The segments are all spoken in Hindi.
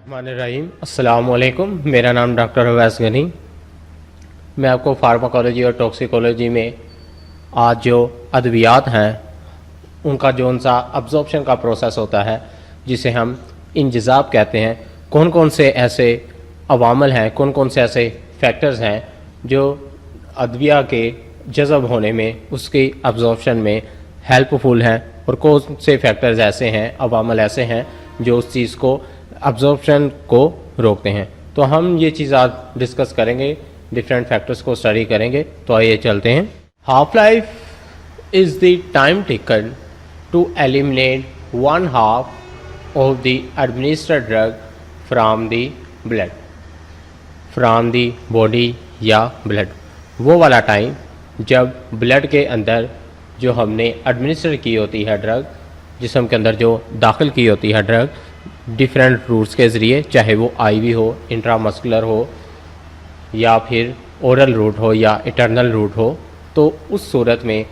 रहीम अस्सलाम वालेकुम। मेरा नाम डॉक्टर अवैस गनी। मैं आपको फार्माकोलॉजी और टॉक्सिकोलॉजी में आज जो अद्वियात हैं उनका जो उनका अब्जॉर्प्शन का प्रोसेस होता है जिसे हम इंजज़ाब कहते हैं, कौन कौन से ऐसे अवामल हैं, कौन कौन से ऐसे फैक्टर्स हैं जो अद्विया के जज़ब होने में, उसकी अब्जॉर्प्शन में हेल्पफुल हैं, और कौन से फैक्टर्स ऐसे हैं, अवामल ऐसे हैं जो उस चीज़ को अब्जॉर्प्शन को रोकते हैं। तो हम ये चीज़ आज डिस्कस करेंगे, डिफरेंट फैक्टर्स को स्टडी करेंगे। तो आइए चलते हैं। Half life is the time taken to eliminate 1/2 of the administered drug from the blood, from the body या ब्लड। वो वाला टाइम जब ब्लड के अंदर जो हमने एडमिनिस्टर की होती है ड्रग, जिस्म के अंदर जो दाखिल की होती है ड्रग डिफरेंट रूट्स के ज़रिए, चाहे वो आईवी हो, इंट्रामस्कुलर हो, या फिर ओरल रूट हो या इंटरनल रूट हो, तो उस सूरत में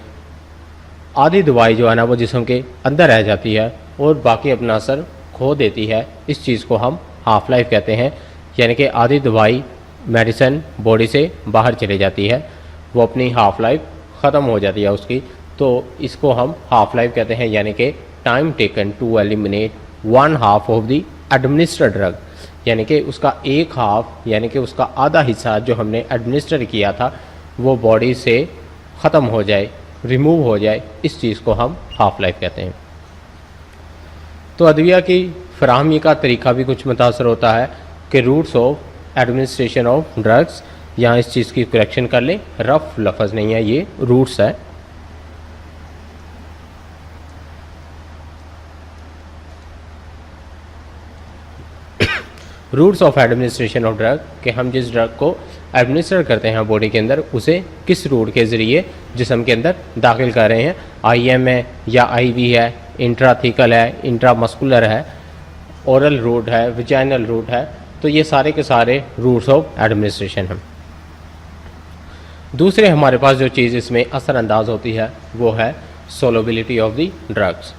आधी दवाई जो है ना वो जिस्म के अंदर रह जाती है और बाकी अपना असर खो देती है। इस चीज़ को हम हाफ लाइफ कहते हैं, यानी कि आधी दवाई मेडिसिन बॉडी से बाहर चली जाती है, वो अपनी हाफ लाइफ ख़त्म हो जाती है उसकी। तो इसको हम हाफ लाइफ कहते हैं, यानी कि time taken to eliminate 1/2 of the administered drug, यानी कि उसका एक हाफ, यानी कि उसका आधा हिस्सा जो हमने एडमिनिस्टर किया था वो बॉडी से ख़त्म हो जाए, रिमूव हो जाए। इस चीज़ को हम हाफ लाइफ कहते हैं। तो अदविया की फराहमी का तरीका भी कुछ मुतासर होता है कि routes of administration of drugs, यहाँ इस चीज़ की करेक्शन कर लें, रफ लफ्ज़ नहीं है, ये रूट्स है। Routes of administration of drug, कि हम जिस ड्रग को एडमिनिस्टर करते हैं बॉडी के अंदर उसे किस रूट के ज़रिए जिस्म के अंदर दाखिल कर रहे हैं। आईएम है या आईवी है, इंट्राथीकल है, इंट्रामस्कुलर है, ओरल रूट है, विजाइनल रूट है। तो ये सारे के सारे रूट्स ऑफ एडमिनिस्ट्रेशन हैं। दूसरे हमारे पास जो चीज़ इसमें असरअंदाज होती है वो है सोलोबिलिटी ऑफ द ड्रग्स।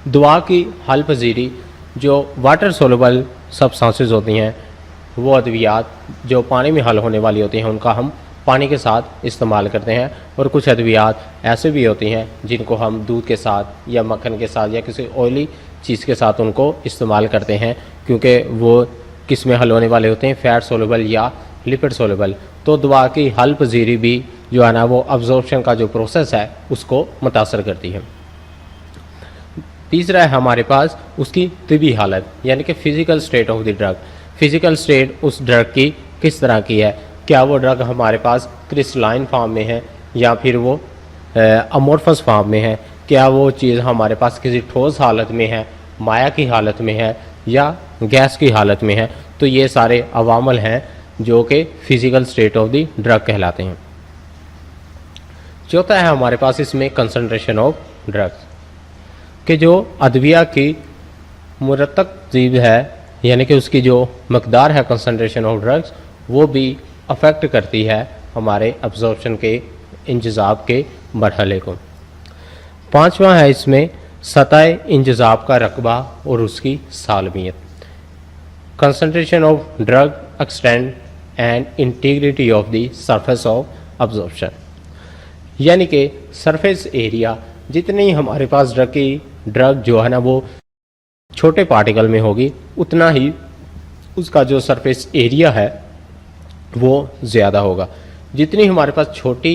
दवा की हल पजीरी, जो वाटर सोलबल सब्सटेंसेस होती हैं, वो अद्वियात जो पानी में हल होने वाली होती हैं उनका हम पानी के साथ इस्तेमाल करते हैं, और कुछ अद्वियात ऐसे भी होती हैं जिनको हम दूध के साथ या मक्खन के साथ या किसी ऑयली चीज़ के साथ उनको इस्तेमाल करते हैं, क्योंकि वो किस में हल होने वाले होते हैं, फैट सोलबल या लिपिड सोलबल। तो दवा की हल पजीरी भी जो है ना वो अब्जॉर्प्शन का जो प्रोसेस है उसको मुतासर करती है। तीसरा है हमारे पास उसकी तिबी हालत, यानी कि physical state of the drug. Physical state उस ड्रग की किस तरह की है, क्या वो ड्रग हमारे पास क्रिस्टलाइन फॉर्म में है या फिर वो अमोर्फस फॉर्म में है, क्या वो चीज़ हमारे पास किसी ठोस हालत में है, माया की हालत में है या गैस की हालत में है। तो ये सारे अवामल हैं जो कि physical state of the drug कहलाते हैं। चौथा है हमारे पास इसमें कंसनट्रेशन ऑफ ड्रग्स, कि जो अद्विया की मुरतब चीज़ है, यानी कि उसकी जो मकदार है कंसनट्रेशन ऑफ ड्रग्स, वो भी अफेक्ट करती है हमारे अब्जॉर्प्शन के इंजज़ाब के मरहले को। पांचवा है इसमें सतह इंजज़ाब का रकबा और उसकी सालमियत। Concentration of drug extent and integrity of the surface of absorption, यानी कि सरफेस एरिया, जितनी हमारे पास ड्रग जो है ना वो छोटे पार्टिकल में होगी उतना ही उसका जो सरफेस एरिया है वो ज़्यादा होगा। जितनी हमारे पास छोटी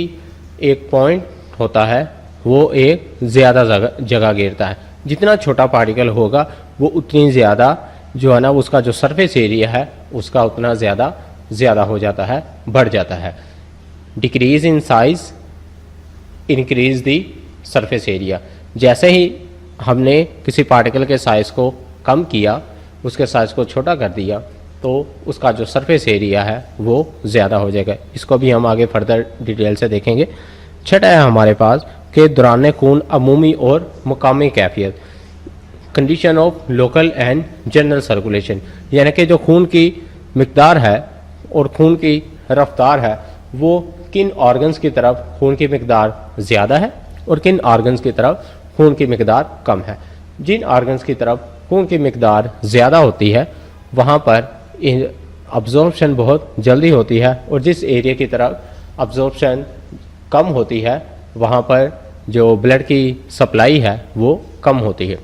एक पॉइंट होता है वो एक ज़्यादा जगह घेरता है, जितना छोटा पार्टिकल होगा वो उतनी ज़्यादा जो है ना उसका जो सरफेस एरिया है उसका उतना ज़्यादा हो जाता है, बढ़ जाता है। Decrease in size increase the surface area, जैसे ही हमने किसी पार्टिकल के साइज़ को कम किया, उसके साइज़ को छोटा कर दिया, तो उसका जो सरफेस एरिया है वो ज़्यादा हो जाएगा। इसको भी हम आगे फर्दर डिटेल से देखेंगे। छठा है हमारे पास कि दौरान खून अमूमी और मुकामी कैफियत, condition of local and general circulation, यानी कि जो खून की मकदार है और खून की रफ्तार है वो किन ऑर्गन्स की तरफ खून की मकदार ज़्यादा है और किन ऑर्गन्स की तरफ खून की मकदार कम है। जिन ऑर्गन्स की तरफ खून की मिकदार ज़्यादा होती है वहाँ पर अब्जॉर्प्शन बहुत जल्दी होती है, और जिस एरिया की तरफ अब्जॉर्प्शन कम होती है वहाँ पर जो ब्लड की सप्लाई है वो कम होती है।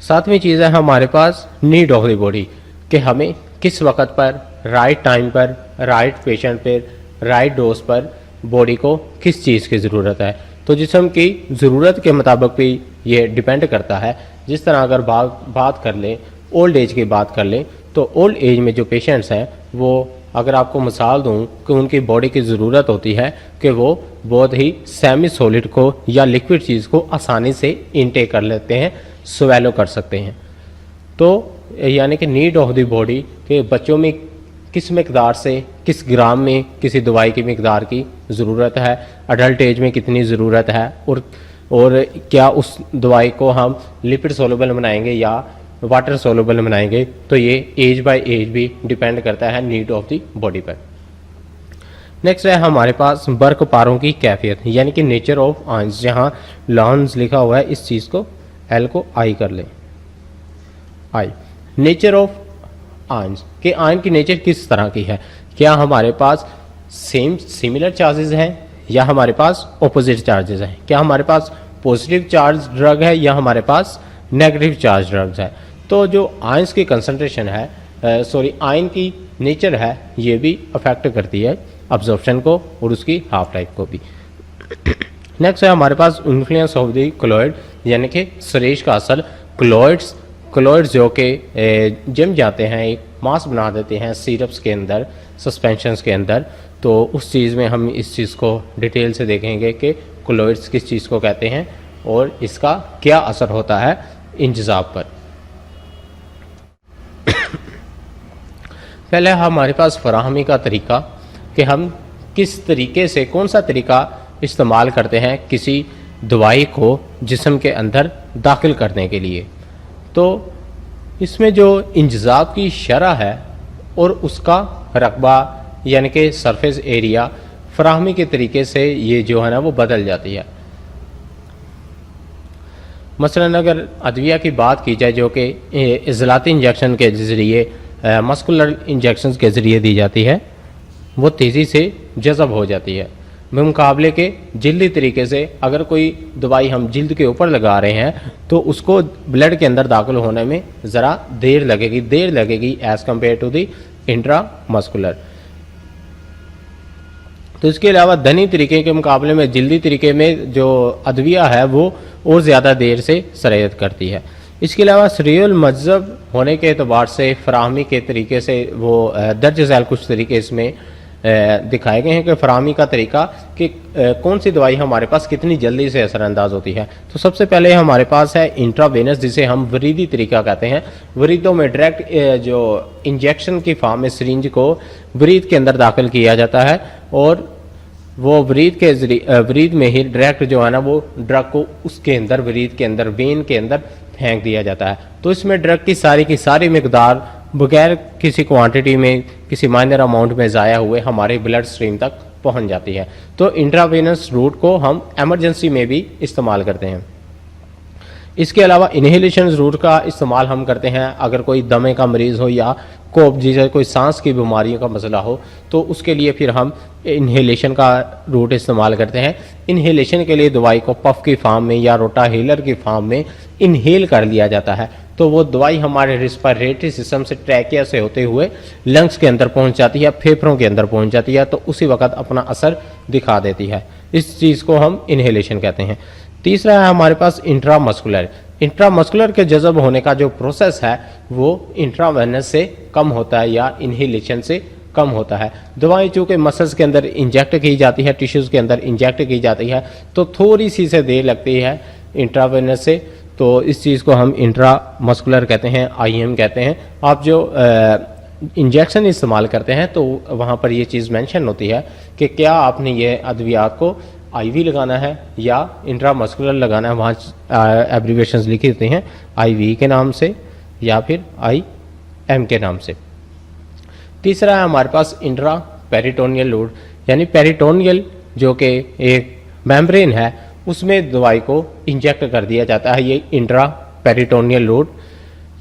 सातवीं चीज़ है हमारे पास नीड ऑफ द बॉडी, कि हमें किस वक्त पर, राइट टाइम पर, राइट पेशेंट पर, राइट डोज पर बॉडी को किस चीज़ की ज़रूरत है। तो जिस्म की ज़रूरत के मुताबिक भी ये डिपेंड करता है। जिस तरह अगर बात कर लें, ओल्ड एज की बात कर लें, तो ओल्ड एज में जो पेशेंट्स हैं वो, अगर आपको मिसाल दूं कि उनकी बॉडी की ज़रूरत होती है कि वो बहुत ही सेमी सॉलिड को या लिक्विड चीज़ को आसानी से इनटेक कर लेते हैं, स्वेलो कर सकते हैं। तो यानी कि नीड ऑफ द बॉडी के बच्चों में किस मिकदार से, किस ग्राम में किसी दवाई की मिकदार की ज़रूरत है, अडल्ट एज में कितनी ज़रूरत है, और क्या उस दवाई को हम लिपिड सोलुबल बनाएंगे या वाटर सोलुबल बनाएंगे, तो ये एज बाय एज भी डिपेंड करता है नीड ऑफ द बॉडी पर। नेक्स्ट है हमारे पास बर्क पारों की कैफियत, यानी कि नेचर ऑफ आयंस। जहाँ लॉन्स लिखा हुआ है, इस चीज़ को एल को आई कर लें, आई। नेचर ऑफ आयंस, कि आयन की नेचर किस तरह की है, क्या हमारे पास सिमिलर चार्जेस हैं या हमारे पास ऑपोजिट चार्जेस हैं, क्या हमारे पास पॉजिटिव चार्ज ड्रग है या हमारे पास नेगेटिव चार्ज ड्रग्स है। तो जो आयंस की कंसंट्रेशन है, आयन की नेचर है, ये भी अफेक्ट करती है अब्जॉर्प्शन को और उसकी हाफ लाइफ को भी। नेक्स्ट है हमारे पास इन्फ्लुएंस ऑफ द क्लोइड, यानी कि सरेश का असर। क्लोइड्स जो कि जम जाते हैं, एक मास बना देते हैं सिरप्स के अंदर, सस्पेंशंस के अंदर। तो उस चीज़ में हम इस चीज़ को डिटेल से देखेंगे कि क्लोइड्स किस चीज़ को कहते हैं और इसका क्या असर होता है इंतज़ाब पर। पहले हमारे पास फराहमी का तरीका, कि हम किस तरीके से, कौन सा तरीका इस्तेमाल करते हैं किसी दवाई को जिस्म के अंदर दाखिल करने के लिए। तो इसमें जो इंतज़ाब की शरह है और उसका रकबा, यानी कि सरफेस एरिया, फराहमी के तरीके से ये जो है ना वो बदल जाती है। मसलन अगर अदविया की बात की जाए जो कि इज़लाती इंजेक्शन के ज़रिए, मस्कुलर इंजेक्शन के ज़रिए दी जाती है, वो तेज़ी से जज़ब हो जाती है मुकाबले के जल्दी तरीके से। अगर कोई दवाई हम जिल्द के ऊपर लगा रहे हैं तो उसको ब्लड के अंदर दाखिल होने में ज़रा देर लगेगी as compare to the intramuscular. तो इसके अलावा धनी तरीके के मुकाबले में जल्दी तरीके में जो अदविया है वो और ज़्यादा देर से सरायत करती है। इसके अलावा सरीउल मजहब होने के एतबार से, फराहमी के तरीके से वो दर्ज झैल कुछ तरीके इसमें दिखाए गए हैं कि फराहमी का तरीका कि कौन सी दवाई हमारे पास कितनी जल्दी से असरअंदाज होती है। तो सबसे पहले हमारे पास है इंट्रावेनस, जिसे हम वरीदी तरीका कहते हैं। वरीदों में डायरेक्ट जो इंजेक्शन की फॉर्म में सिरिंज को वरीद के अंदर दाखिल किया जाता है और वो वरीद में ही डायरेक्ट जो है ना वो ड्रग को उसके अंदर, वरीद के अंदर, वेन के अंदर फेंक दिया जाता है। तो इसमें ड्रग की सारी मिकदार बगैर किसी क्वांटिटी में, किसी माइनर अमाउंट में ज़ाया हुए हमारे ब्लड स्ट्रीम तक पहुंच जाती है। तो इंट्रावेनस रूट को हम एमरजेंसी में भी इस्तेमाल करते हैं। इसके अलावा इन्हेलेशन रूट का इस्तेमाल हम करते हैं अगर कोई दमे का मरीज़ हो या कोप, जैसे कोई सांस की बीमारियों का मसला हो, तो उसके लिए फिर हम इन्हेलेशन का रूट इस्तेमाल करते हैं। इन्हेलेशन के लिए दवाई को पफ की फॉर्म में या रोटाहेलर की फॉर्म में इन्हेल कर लिया जाता है। तो वो दवाई हमारे रिस्पिरेटरी सिस्टम से, ट्रैकिया से होते हुए लंग्स के अंदर पहुंच जाती है, फेफड़ों के अंदर पहुंच जाती है, तो उसी वक्त अपना असर दिखा देती है। इस चीज़ को हम इन्हेलेशन कहते हैं। तीसरा है हमारे पास इंट्रामस्कुलर। इंट्रामस्कुलर के जज़ब होने का जो प्रोसेस है वो इंट्रावेनस से कम होता है या इन्हेलेशन से कम होता है। दवाई चूँकि मसल्स के अंदर इंजेक्ट की जाती है, टिश्यूज़ के अंदर इंजेक्ट की जाती है, तो थोड़ी सी से देर लगती है इंट्रावेनस से। तो इस चीज़ को हम इंट्रामस्कुलर कहते हैं, IM कहते हैं। आप जो इंजेक्शन इस्तेमाल करते हैं तो वहाँ पर ये चीज़ मेंशन होती है कि क्या आपने ये अद्वियात को IV लगाना है या इंट्रामस्कुलर लगाना है। वहाँ एब्रीवेशंस लिखी होती हैं IV के नाम से या फिर IM के नाम से। तीसरा है हमारे पास इंट्रा पेरिटोनियल लोड, यानी पेरिटोनियल जो कि एक मेम्ब्रेन है उसमें दवाई को इंजेक्ट कर दिया जाता है। ये इंट्रा पेरिटोनियल लोड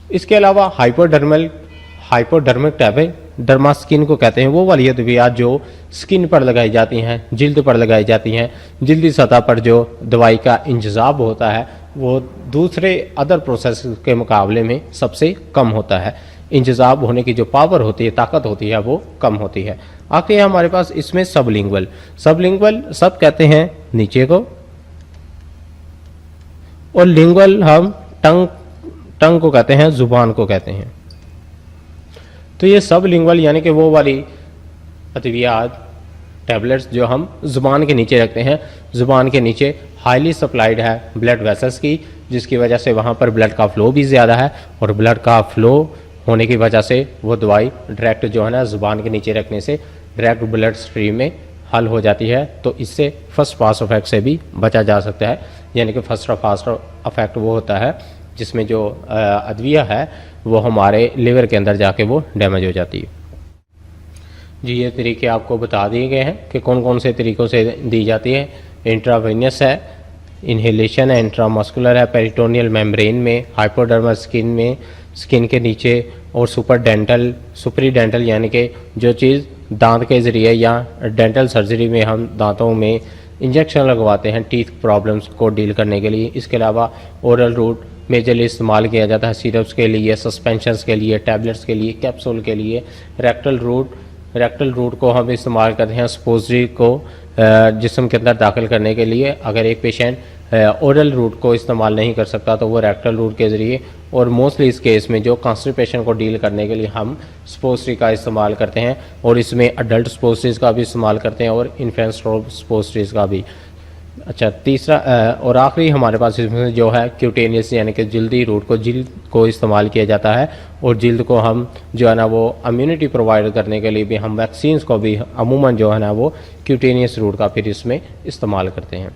इसके अलावा हाइपोडर्मिक टैब है, डर्मा स्किन को कहते हैं, वो वाली अद्वियात जो स्किन पर लगाई जाती हैं, जिल्द पर लगाई जाती हैं। जिल्दी सतह पर जो दवाई का इंतजाम होता है वो दूसरे अदर प्रोसेस के मुकाबले में सबसे कम होता है। इंतजाम होने की जो पावर होती है, ताकत होती है, वो कम होती है। आगे हमारे पास इसमें सबलिंगुअल सब कहते हैं नीचे को, और लिंगुअल हम टंग को कहते हैं, जुबान को कहते हैं। तो ये सब लिंगुअल यानी कि वो वाली अद्वियात टैबलेट्स जो हम जुबान के नीचे रखते हैं, जुबान के नीचे हाईली सप्लाइड है ब्लड वेसल्स की, जिसकी वजह से वहाँ पर ब्लड का फ्लो भी ज़्यादा है, और ब्लड का फ्लो होने की वजह से वो दवाई डायरेक्ट जो है ना जुबान के नीचे रखने से डायरेक्ट ब्लड स्ट्रीम में हल हो जाती है। तो इससे फर्स्ट पास इफेक्ट से भी बचा जा सकता है, यानी कि फर्स्ट पास इफेक्ट वो होता है जिसमें जो अद्विया है वो हमारे लिवर के अंदर जाके वो डैमेज हो जाती है। जी, ये तरीके आपको बता दिए गए हैं कि कौन कौन से तरीक़ों से दी जाती है। इंट्रावेनियस है, इन्हेलेशन है, इंट्रामस्कुलर है, पेरिटोनियल मेम्ब्रेन में, हाइपोडर्मल स्किन में, स्किन के नीचे, और सुपरीडेंटल यानी कि जो चीज़ दांत के ज़रिए या डेंटल सर्जरी में हम दांतों में इंजेक्शन लगवाते हैं टीथ प्रॉब्लम्स को डील करने के लिए। इसके अलावा ओरल रूट मेजरली इस्तेमाल किया जाता है सिरप्स के लिए, सस्पेंशंस के लिए, टैबलेट्स के लिए, कैप्सूल के लिए। रेक्टल रूट को हम इस्तेमाल करते हैं सपोजरी को जिस्म के अंदर दाखिल करने के लिए। अगर एक पेशेंट ओरल रूट को इस्तेमाल नहीं कर सकता तो वो रेक्टल रूट के ज़रिए, और मोस्टली इस केस में जो कॉन्स्टिपेशन को डील करने के लिए हम सपोजरी का इस्तेमाल करते हैं, और इसमें अडल्ट सपोजरीज का भी इस्तेमाल करते हैं और इन्फेंट सपोजरीज का भी। अच्छा, तीसरा और आखिरी हमारे पास इसमें जो है क्यूटेनियस यानी कि जिल्दी रूट को, जिल्द को इस्तेमाल किया जाता है, और जिल्द को हम जो है ना वो इम्यूनिटी प्रोवाइड करने के लिए भी हम वैक्सीन्स को भी अमूमन जो है ना वो क्यूटेनियस रूट का फिर इसमें इस्तेमाल करते हैं।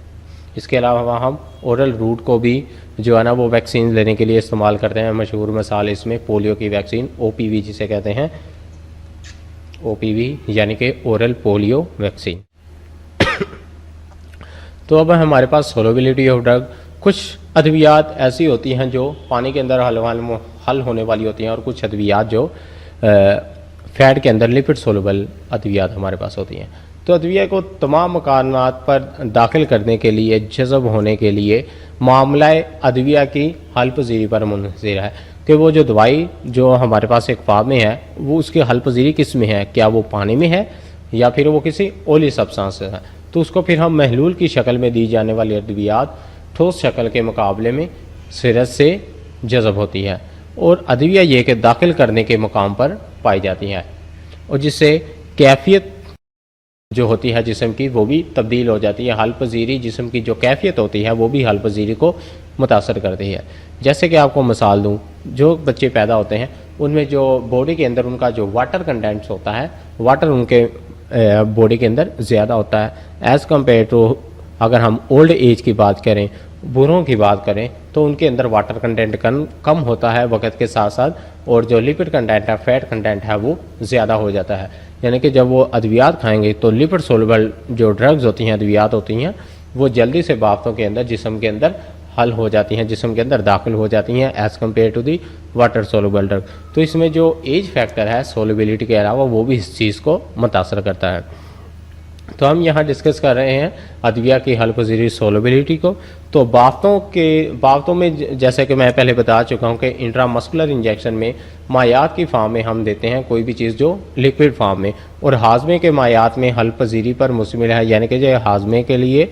इसके अलावा हम ओरल रूट को भी जो है ना वो वैक्सीन लेने के लिए इस्तेमाल करते हैं। मशहूर मिसाल इसमें पोलियो की वैक्सीन, OPV जिसे कहते हैं, OPV यानी कि ओरल पोलियो वैक्सीन। तो अब हमारे पास सोलबिलिटी ऑफ ड्रग, कुछ अद्वियात ऐसी होती हैं जो पानी के अंदर हल होने वाली होती हैं, और कुछ अद्वियात जो फैट के अंदर लिपिड सोलबल अद्वियात हमारे पास होती हैं। तो अद्विया को तमाम मकानात पर दाखिल करने के लिए, जज़ब होने के लिए मामला अद्विया की हल पजीरी पर मुनहसर है कि वो जो दवाई जो हमारे पास एक फार्म में है वो उसकी हल पजीरी किस में है, क्या वो पानी में है या फिर वो किसी ओली सब्सटेंस है। तो उसको फिर हम महलूल की शक्ल में दी जाने वाली अद्वियात ठोस शक्ल के मुकाबले में सिरत से जज़ब होती है, और अद्विया ये कि दाखिल करने के मुकाम पर पाई जाती हैं, और जिससे कैफियत जो होती है जिस्म की वो भी तब्दील हो जाती है। हल पजीरी जिस्म की जो कैफियत होती है वो भी हल पजीरी को मुतासर करती है। जैसे कि आपको मिसाल दूँ, जो बच्चे पैदा होते हैं उनमें जो बॉडी के अंदर उनका जो वाटर कंटेंट्स होता है, वाटर उनके बॉडी के अंदर ज़्यादा होता है एज़ कम्पेयर टू, अगर हम ओल्ड एज की बात करें, बूढ़ों की बात करें, तो उनके अंदर वाटर कंटेंट कम होता है वक्त के साथ साथ, और जो लिपिड कंटेंट है, फैट कंटेंट है, वो ज़्यादा हो जाता है। यानी कि जब वो अद्वियात खाएंगे तो लिपिड सोलबल जो ड्रग्स होती हैं, अद्वियात होती हैं, वो जल्दी से बाफ्तों के अंदर, जिस्म के अंदर हल हो जाती हैं, जिस्म के अंदर दाखिल हो जाती हैं as compare to the water soluble drug. तो इसमें जो एज फैक्टर है सोलबिलिटी के अलावा वो भी इस चीज़ को मुतासर करता है। तो हम यहाँ डिस्कस कर रहे हैं अद्विया की हल पजीरी सोलबिलिटी को। तो बाफ्तों में जैसे कि मैं पहले बता चुका हूँ कि इंट्रामस्कुलर इंजेक्शन में मायात की फार्म में हम देते हैं कोई भी चीज़ जो लिक्विड फार्म में, और हाजमे के मायात में हल पजीरी पर मुश्तमिल है, यानी कि जो हाजमे के लिए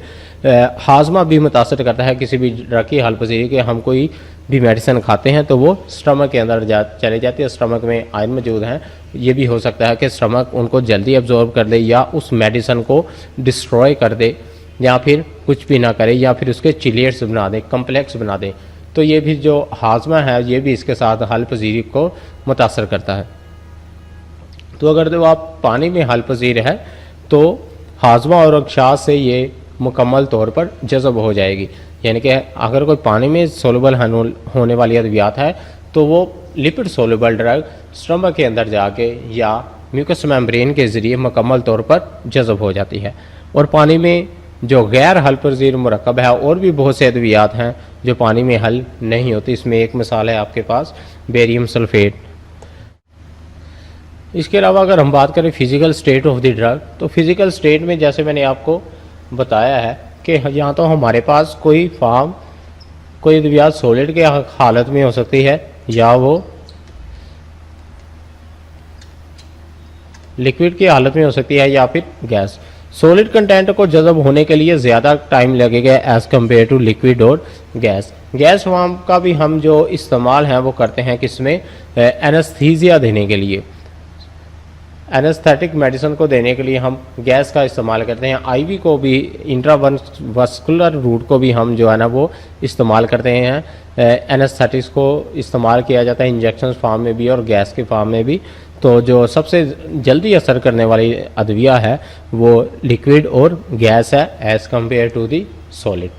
हाजमा भी मुतासर करता है किसी भी ड्रग की हल पजीरी के। हम कोई भी मेडिसिन खाते हैं तो वो स्टमक के अंदर चले जाती है, स्टमक में आयरन मौजूद हैं, ये भी हो सकता है कि स्टमक उनको जल्दी एब्जॉर्ब कर दे या उस मेडिसिन को डिस्ट्रॉय कर दे, या फिर कुछ भी ना करे, या फिर उसके चिलियट्स बना दे, कम्प्लेक्स बना दे। तो ये भी जो हाजमा है ये भी इसके साथ हल पजीरी को मुतासर करता है। तो अगर तो आप पानी में हल पजीर है तो हाजमा और अक्षाश से ये मुकम्मल तौर पर जज़ब हो जाएगी, यानी कि अगर कोई पानी में सोलबल होने वाली अद्वियात है तो वो लिपिड सोलबल ड्रग स्टमक के अंदर जाके या म्यूकस मेम्ब्रेन के ज़रिए मुकम्मल तौर पर जज़ब हो जाती है। और पानी में जो गैर हल पजीर मुरक्कब है और भी बहुत से अद्वियात हैं जो पानी में हल नहीं होती। इसमें एक मिसाल है आपके पास बेरियम सल्फेट। इसके अलावा अगर हम बात करें physical state of the drug, तो फिज़िकल स्टेट में जैसे मैंने आपको बताया है कि यहाँ तो हमारे पास कोई अद्वियात सॉलिड के हालत में हो सकती है या वो लिक्विड की हालत में हो सकती है या फिर गैस। सॉलिड कंटेंट को जज़ब होने के लिए ज़्यादा टाइम लगेगा एज़ कम्पेयर टू लिक्विड और गैस। गैस फॉर्म का भी हम जो इस्तेमाल है वो करते हैं किसमें, एनेस्थीसिया देने के लिए, एनेस्थेटिक मेडिसिन को देने के लिए हम गैस का इस्तेमाल करते हैं। आईवी को भी, इंट्रावस्कुलर रूट को भी हम जो है ना वो इस्तेमाल करते हैं। एनेस्थेटिक्स को इस्तेमाल किया जाता है इंजेक्शन फॉर्म में भी और गैस के फॉर्म में भी। तो जो सबसे जल्दी असर करने वाली अदविया है वो लिक्विड और गैस है as compare to the solid.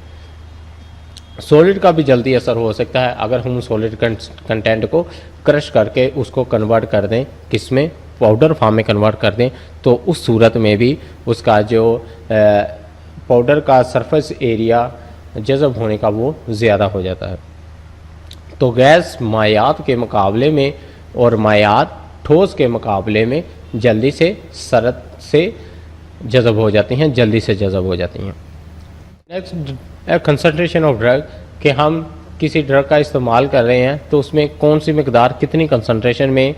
Solid का भी जल्दी असर हो सकता है अगर हम सॉलिड कंटेंट को क्रश करके उसको कन्वर्ट कर दें, किसमें, पाउडर फॉर्म में कन्वर्ट कर दें, तो उस सूरत में भी उसका जो पाउडर का सरफेस एरिया जज़ब होने का वो ज़्यादा हो जाता है। तो गैस मायात के मुकाबले में और मायात ठोस के मुकाबले में जल्दी से सरत से जज़ब हो जाती हैं, जल्दी से जज़ब हो जाती हैं। नेक्स्ट, कंसंट्रेशन ऑफ ड्रग, कि हम किसी ड्रग का इस्तेमाल कर रहे हैं तो उसमें कौन सी मकदार, कितनी कंसंट्रेशन में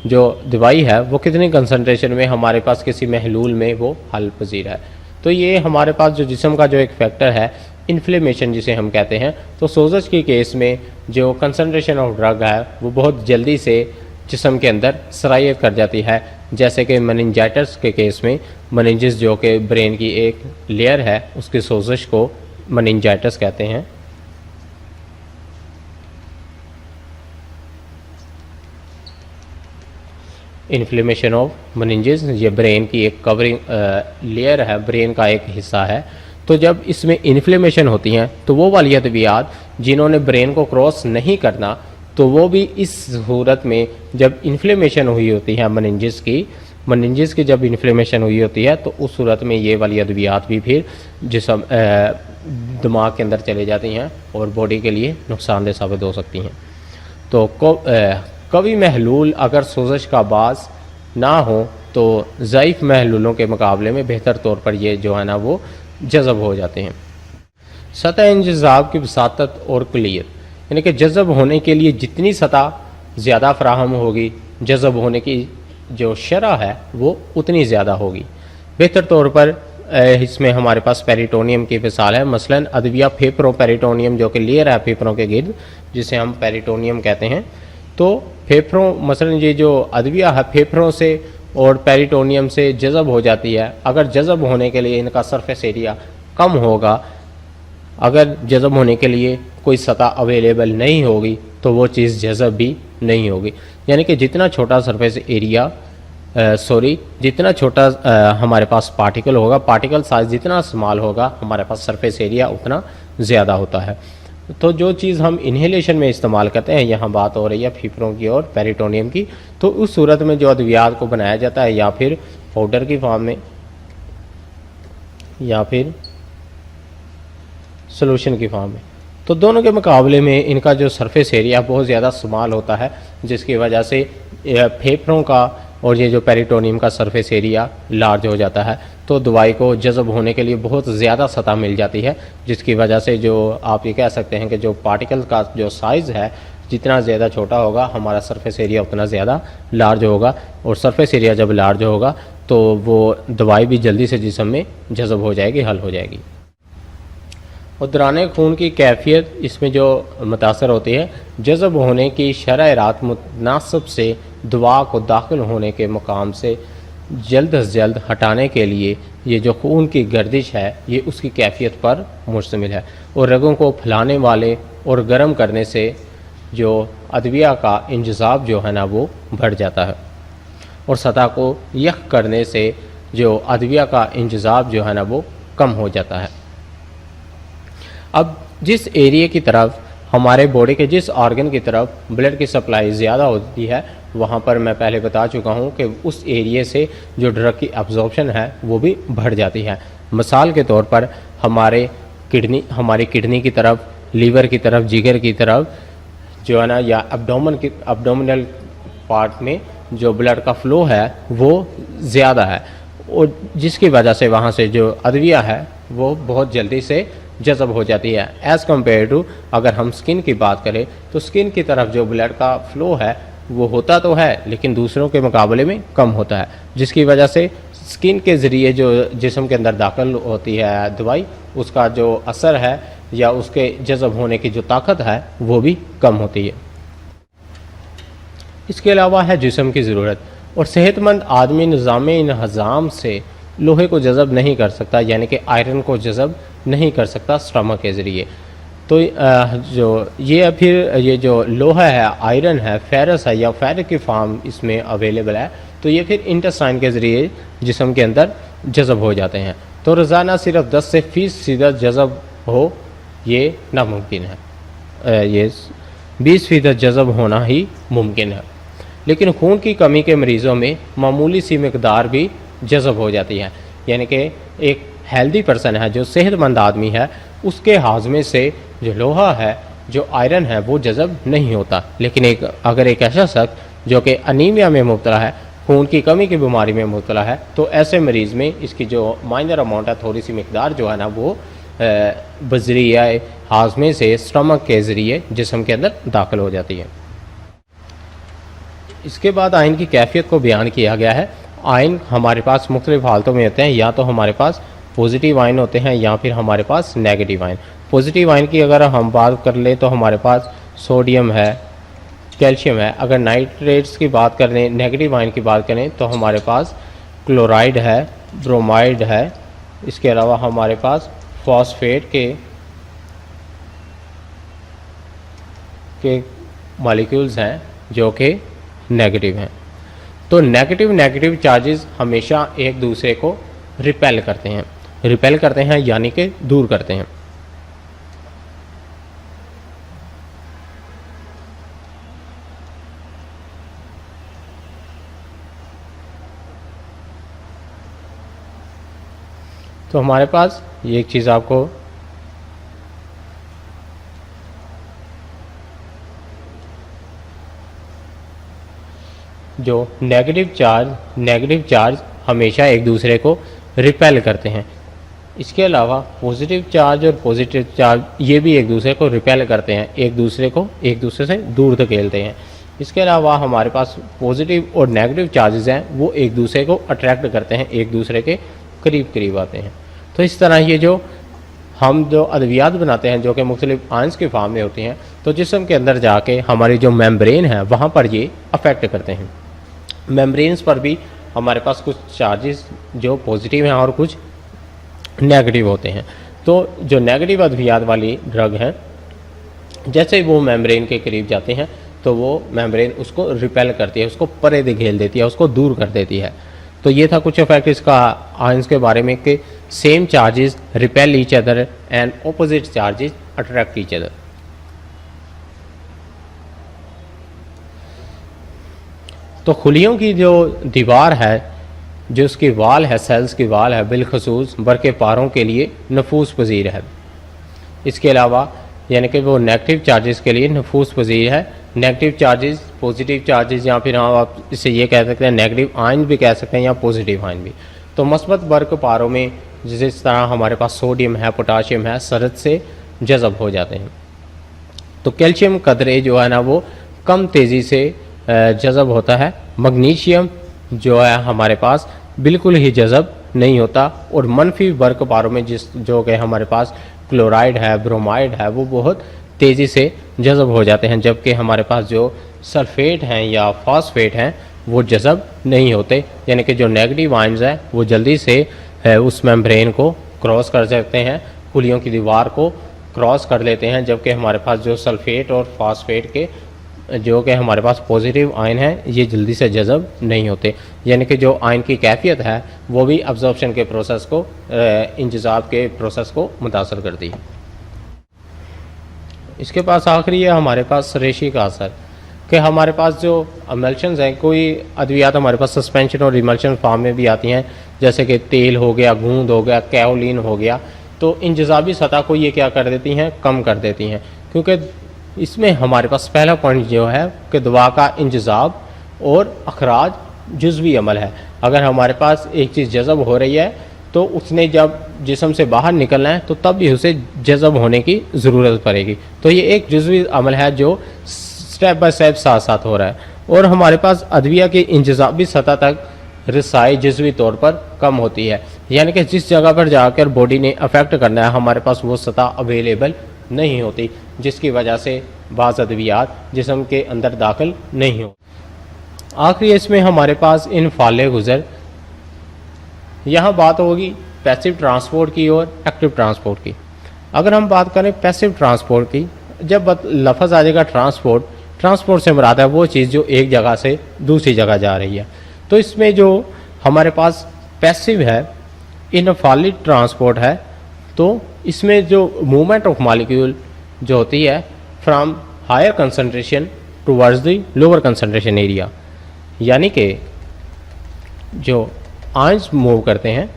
जो दवाई है वो कितनी कंसंट्रेशन में हमारे पास किसी महलूल में वो हल पजीर है। तो ये हमारे पास जो जिस्म का जो एक फैक्टर है इन्फ्लेमेशन जिसे हम कहते हैं, तो सोजश के केस में जो कंसंट्रेशन ऑफ ड्रग है वो बहुत जल्दी से जिस्म के अंदर सरायत कर जाती है। जैसे कि मेनिंजाइटिस के केस में, मेनिंजिस जो कि ब्रेन की एक लेयर है उसकी सोजश को मेनिंजाइटिस कहते हैं। इन्फ्लेमेशन ऑफ मेनिंजेस, ये ब्रेन की एक कवरिंग लेयर है, ब्रेन का एक हिस्सा है। तो जब इसमें इन्फ्लेमेशन होती हैं तो वो वाली अद्वियात जिन्होंने ब्रेन को क्रॉस नहीं करना, तो वो भी इस सूरत में जब इन्फ्लेमेशन हुई होती है मेनिंजेस की जब इन्फ्लेमेशन हुई होती है तो उस सूरत में ये वाली अद्वियात भी फिर जिस्म दिमाग के अंदर चले जाती हैं और बॉडी के लिए नुकसानदेह साबित हो सकती हैं। तो कभी महलूल अगर सोजश का बास ना हो तो ज़ईफ़ महलूलों के मुकाबले में बेहतर तौर पर ये जो है ना वो जज़ब हो जाते हैं। सतह इंजज़ाब की वसातत और कुलियत, यानी कि जज़ब होने के लिए जितनी सतह ज़्यादा फराहम होगी, जज़ब होने की जो शरह है वो उतनी ज़्यादा होगी। बेहतर तौर पर इसमें हमारे पास पेरिटोनियम की मिसाल है। मसलन अदविया फेफड़ों, पेरिटोनियम जो कि लेयर है फेफड़ों के गिर्द, जिसे हम पेरिटोनियम कहते हैं। तो फेफड़ों, मसलन ये जो अदविया है फेफड़ों से और पेरिटोनियम से जज़ब हो जाती है। अगर जज़ब होने के लिए इनका सरफेस एरिया कम होगा, अगर जज़ब होने के लिए कोई सतह अवेलेबल नहीं होगी तो वो चीज़ जज़ब भी नहीं होगी। यानी कि जितना छोटा सरफेस एरिया जितना छोटा हमारे पास पार्टिकल होगा, पार्टिकल साइज जितना स्मॉल होगा, हमारे पास सरफेस एरिया उतना ज़्यादा होता है। तो जो चीज़ हम इन्हेलेशन में इस्तेमाल करते हैं, यहाँ बात हो रही है फेफड़ों की और पेरिटोनियम की, तो उस सूरत में जो अद्वियात को बनाया जाता है या फिर पाउडर की फॉर्म में या फिर सोल्यूशन की फॉर्म में, तो दोनों के मुकाबले में इनका जो सरफेस एरिया बहुत ज़्यादा स्मॉल होता है, जिसकी वजह से फेफड़ों का और ये जो पेरिटोनियम का सरफेस एरिया लार्ज हो जाता है। तो दवाई को जज़ब होने के लिए बहुत ज़्यादा सतह मिल जाती है, जिसकी वजह से जो आप ये कह सकते हैं कि जो पार्टिकल का जो साइज़ है जितना ज़्यादा छोटा होगा, हमारा सरफेस एरिया उतना ज़्यादा लार्ज होगा, और सरफेस एरिया जब लार्ज होगा तो वो दवाई भी जल्दी से जिस्म में जज़ब हो जाएगी, हल हो जाएगी। और दौरान खून की कैफियत इसमें जो मुतासर होती है, जज़ब होने की शरह रात मुनासिब से दवा को दाखिल होने के मुकाम से जल्द अज जल्द हटाने के लिए ये जो खून की गर्दिश है ये उसकी कैफियत पर मुश्तमिल है, और रगों को फैलाने वाले और गर्म करने से जो अदविया का इंजज़ाब जो है ना वो बढ़ जाता है, और सतह को यख करने से जो अदविया का इंजज़ाब जो है ना वो कम हो जाता है। अब जिस एरिया की तरफ हमारे बॉडी के जिस ऑर्गन की तरफ ब्लड की सप्लाई ज़्यादा होती है, वहाँ पर मैं पहले बता चुका हूँ कि उस एरिया से जो ड्रग की एब्जॉर्प्शन है वो भी बढ़ जाती है। मिसाल के तौर पर हमारी किडनी की तरफ लीवर की तरफ, जिगर की तरफ जो है ना, या एब्डोमिनल पार्ट में जो ब्लड का फ्लो है वो ज़्यादा है, और जिसकी वजह से वहाँ से जो अदविया है वो बहुत जल्दी से जज़ब हो जाती है। एज़ कम्पेयर टू अगर हम स्किन की बात करें तो स्किन की तरफ जो ब्लड का फ्लो है वो होता तो है लेकिन दूसरों के मुकाबले में कम होता है, जिसकी वजह से स्किन के ज़रिए जो जिस्म के अंदर दाखिल होती है दवाई, उसका जो असर है या उसके जज़ब होने की जो ताकत है वो भी कम होती है। इसके अलावा है जिस्म की ज़रूरत, और सेहतमंद आदमी निज़ाम से लोहे को जज़ब नहीं कर सकता, यानी कि आयरन को जज़ब नहीं कर सकता स्टमक के ज़रिए। तो ये जो लोहा है, आयरन है, फेरस है या फेरिक की फॉर्म इसमें अवेलेबल है, तो ये फिर इंटेस्टाइन के ज़रिए जिस्म के अंदर जज़ब हो जाते हैं। तो रोज़ाना सिर्फ 10 से 20% जज़ब हो ये नामुमकिन है, ये 20% जज़ब होना ही मुमकिन है। लेकिन खून की कमी के मरीज़ों में मामूली सी मकदार भी जज़ब हो जाती है, यानी कि एक हेल्दी पर्सन है, जो सेहतमंद आदमी है, उसके हाजमे से जो लोहा है, जो आयरन है, वो जज़ब नहीं होता। लेकिन अगर एक ऐसा शख्स जो कि अनीमिया में मुब्तला है, खून की कमी की बीमारी में मुब्तला है, तो ऐसे मरीज़ में इसकी जो माइनर अमाउंट है, थोड़ी सी मकदार जो है ना, वो बज़रिया हाजमे से स्टमक के ज़रिए जिस्म के अंदर दाखिल हो जाती है। इसके बाद आयन की कैफियत को बयान किया गया है। आयन हमारे पास मुख्तलिफ हालतों में होते हैं, या तो हमारे पास पॉजिटिव आयन होते हैं या फिर हमारे पास नेगेटिव आयन। पॉजिटिव आयन की अगर हम बात कर लें तो हमारे पास सोडियम है, कैल्शियम है। अगर नाइट्रेट्स की बात करें, नेगेटिव आयन की बात करें, तो हमारे पास क्लोराइड है, ब्रोमाइड है। इसके अलावा हमारे पास फॉस्फेट के मॉलिक्यूल्स हैं जो कि नेगेटिव हैं। तो नेगेटिव चार्जेस हमेशा एक दूसरे को रिपेल करते हैं यानी कि दूर करते हैं। तो हमारे पास ये एक चीज़ आपको जो नेगेटिव चार्ज हमेशा एक दूसरे को रिपेल करते हैं। इसके अलावा पॉजिटिव चार्ज और पॉजिटिव चार्ज ये भी एक दूसरे को रिपेल करते हैं, एक दूसरे से दूर धकेलते हैं। इसके अलावा हमारे पास पॉजिटिव और नेगेटिव चार्जेस हैं, वो एक दूसरे को अट्रैक्ट करते हैं, एक दूसरे के करीब आते हैं। तो इस तरह ये जो हम जो अद्वियात बनाते हैं जो कि मुख्तलिफ आयंस की फॉर्म में होती हैं, तो जिस्म के अंदर जाके हमारी जो मेम्ब्रेन है वहाँ पर ये अफेक्ट करते हैं। मेम्ब्रेन्स पर भी हमारे पास कुछ चार्जेस जो पॉजिटिव हैं और कुछ नेगेटिव होते हैं। तो जो नेगेटिव अद्वियात वाली ड्रग हैं, जैसे ही वो मेम्ब्रेन के करीब जाते हैं तो वो मेम्ब्रेन उसको रिपेल करती है, उसको परे धकेल देती है, उसको दूर कर देती है। तो ये था कुछ इफेक्ट इसका आयंस के बारे में कि same charges repel each other and opposite charges attract each other. तो खुलियों की जो दीवार है, जो उसकी वाल है, सेल्स की वाल है, बिलखसूस बरके पारों के लिए नफूस पजीर है। इसके अलावा यानी कि वो नेगेटिव चार्जेस के लिए नफूस पजीर है। नेगेटिव चार्जेस, पॉजिटिव चार्जेस, या फिर आप इसे ये कह सकते हैं नेगेटिव आयन भी कह सकते हैं या पॉजिटिव आयन भी। तो मस्बत बरक पारों में जिस तरह हमारे पास सोडियम है, पोटाशियम है, सरद से जज़ब हो जाते हैं। तो कैल्शियम कदरे जो है ना वो कम तेज़ी से जज़ब होता है। मैग्नीशियम जो है हमारे पास बिल्कुल ही जज़ब नहीं होता, और मनफी बर्क पारों में जो कि हमारे पास क्लोराइड है, ब्रोमाइड है, वो बहुत तेज़ी से जज़ब हो जाते हैं, जबकि हमारे पास जो सल्फेट हैं या फॉस्फेट हैं वो जज़ब नहीं होते। यानी कि जो नेगेटिव आयंस हैं वो जल्दी से उस मेम्ब्रेन को क्रॉस कर सकते हैं, खुलियों की दीवार को क्रॉस कर लेते हैं, जबकि हमारे पास जो सल्फेट और फॉस्फेट के जो कि हमारे पास पॉजिटिव आयन है ये जल्दी से जज़ब नहीं होते। यानी कि जो आयन की कैफियत है वो भी अब्जॉर्प्शन के प्रोसेस को, इंतज़ाब के प्रोसेस को मुतासर करती है। इसके पास आखिरी है हमारे पास रेशी का असर, कि हमारे पास जो इमल्शंस हैं, कोई अद्वियात हमारे पास सस्पेंशन और इमल्शन फॉर्म में भी आती हैं, जैसे कि तेल हो गया, गूंद हो गया, कैओलिन हो गया, तो इंजज़ाबी सतह को ये क्या कर देती हैं, कम कर देती हैं, क्योंकि इसमें हमारे पास पहला पॉइंट जो है कि दवा का इंजज़ाब और अखराज जुज़वी अमल है। अगर हमारे पास एक चीज़ जज़ब हो रही है तो उसने जब जिस्म से बाहर निकलना है तो तब भी उसे जज़ब होने की ज़रूरत पड़ेगी। तो ये एक जुज़वी अमल है जो स्टेप बाय स्टेप साथ साथ हो रहा है। और हमारे पास अदविया की इंजज़ाबी सतह तक रसाई जुज़वी तौर पर कम होती है, यानी कि जिस जगह पर जाकर बॉडी ने अफेक्ट करना है हमारे पास वो सतह अवेलेबल नहीं होती, जिसकी वजह से बाज़ अद्वियात जिस्म के अंदर दाखिल नहीं हो। आखिरी इसमें हमारे पास इनफाल गुज़र। यहाँ बात होगी पैसिव ट्रांसपोर्ट की और एक्टिव ट्रांसपोर्ट की। अगर हम बात करें पैसिव ट्रांसपोर्ट की, जब लफ्ज़ आ जाएगा ट्रांसपोर्ट, ट्रांसपोर्ट से मुराद है वो चीज़ जो एक जगह से दूसरी जगह जा रही है। तो इसमें जो हमारे पास पैसिव है, इनफाली ट्रांसपोर्ट है, तो इसमें जो मूवमेंट ऑफ मॉलिक्यूल जो होती है from higher concentration towards the lower concentration area, यानी कि जो आयंस मूव करते हैं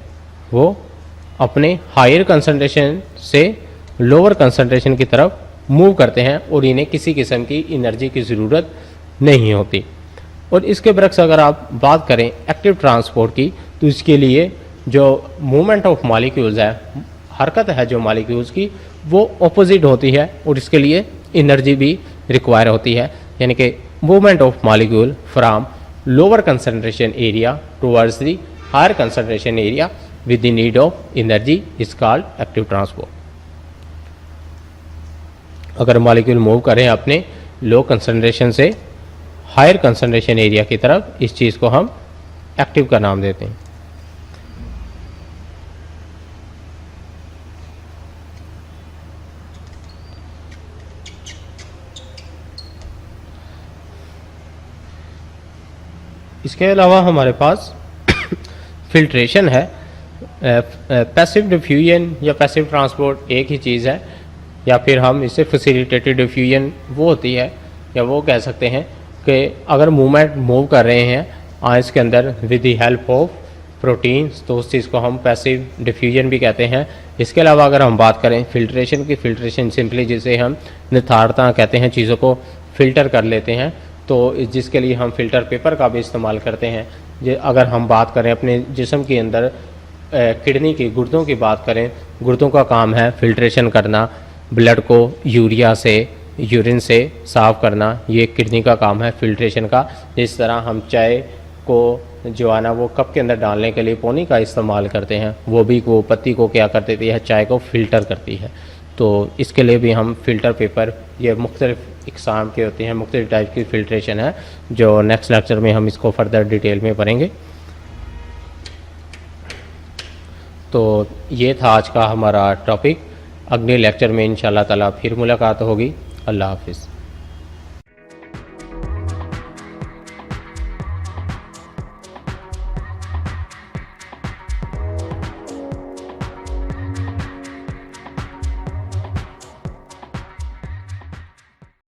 वो अपने हायर कंसंट्रेशन से लोअर कंसंट्रेशन की तरफ मूव करते हैं और इन्हें किसी किस्म की एनर्जी की ज़रूरत नहीं होती। और इसके बरक्स अगर आप बात करें एक्टिव ट्रांसपोर्ट की, तो इसके लिए जो मूवमेंट ऑफ मॉलिक्यूल्स है, हरकत है जो मॉलिक्यूल्स की, वो ऑपोजिट होती है और इसके लिए एनर्जी भी रिक्वायर होती है, यानी कि movement of molecule from lower concentration area towards the higher concentration area with the need of energy is called active transport. अगर मॉलिक्यूल मूव करें अपने लो कंसंट्रेशन से हायर कंसंट्रेशन एरिया की तरफ, इस चीज़ को हम एक्टिव का नाम देते हैं। इसके अलावा हमारे पास फिल्ट्रेशन है। पैसिव डिफ्यूजन या पैसिव ट्रांसपोर्ट एक ही चीज़ है, या फिर हम इसे फैसिलिटेटेड डिफ्यूजन वो होती है, या वो कह सकते हैं कि अगर मूवमेंट मूव कर रहे हैं आयंस के अंदर with the help of proteins, तो उस चीज़ को हम पैसिव डिफ्यूजन भी कहते हैं। इसके अलावा अगर हम बात करें फिल्ट्रेशन की, फिल्ट्रेशन सिंपली जिसे हम निथारता कहते हैं, चीज़ों को फ़िल्टर कर लेते हैं, तो जिसके लिए हम फ़िल्टर पेपर का भी इस्तेमाल करते हैं। अगर हम बात करें अपने जिस्म के अंदर किडनी की, गुर्दों की बात करें, गुर्दों का काम है फ़िल्ट्रेशन करना, ब्लड को यूरिया से, यूरिन से साफ़ करना, ये किडनी का काम है फ़िल्ट्रेशन का। जिस तरह हम चाय को जो है ना वो कप के अंदर डालने के लिए पानी का इस्तेमाल करते हैं, वो भी वो पत्ती को क्या कर देती है, चाय को फ़िल्टर करती है। तो इसके लिए भी हम फ़िल्टर पेपर, ये मुख्तलिफ़ इक़साम के होते हैं, मुख्तलिफ़ टाइप की फ़िल्ट्रेशन है, जो नेक्स्ट लेक्चर में हम इसको फर्दर डिटेल में पढ़ेंगे। तो ये था आज का हमारा टॉपिक। अगले लेक्चर में इंशाअल्लाह ताला फिर मुलाकात होगी। अल्लाह हाफ़िज़।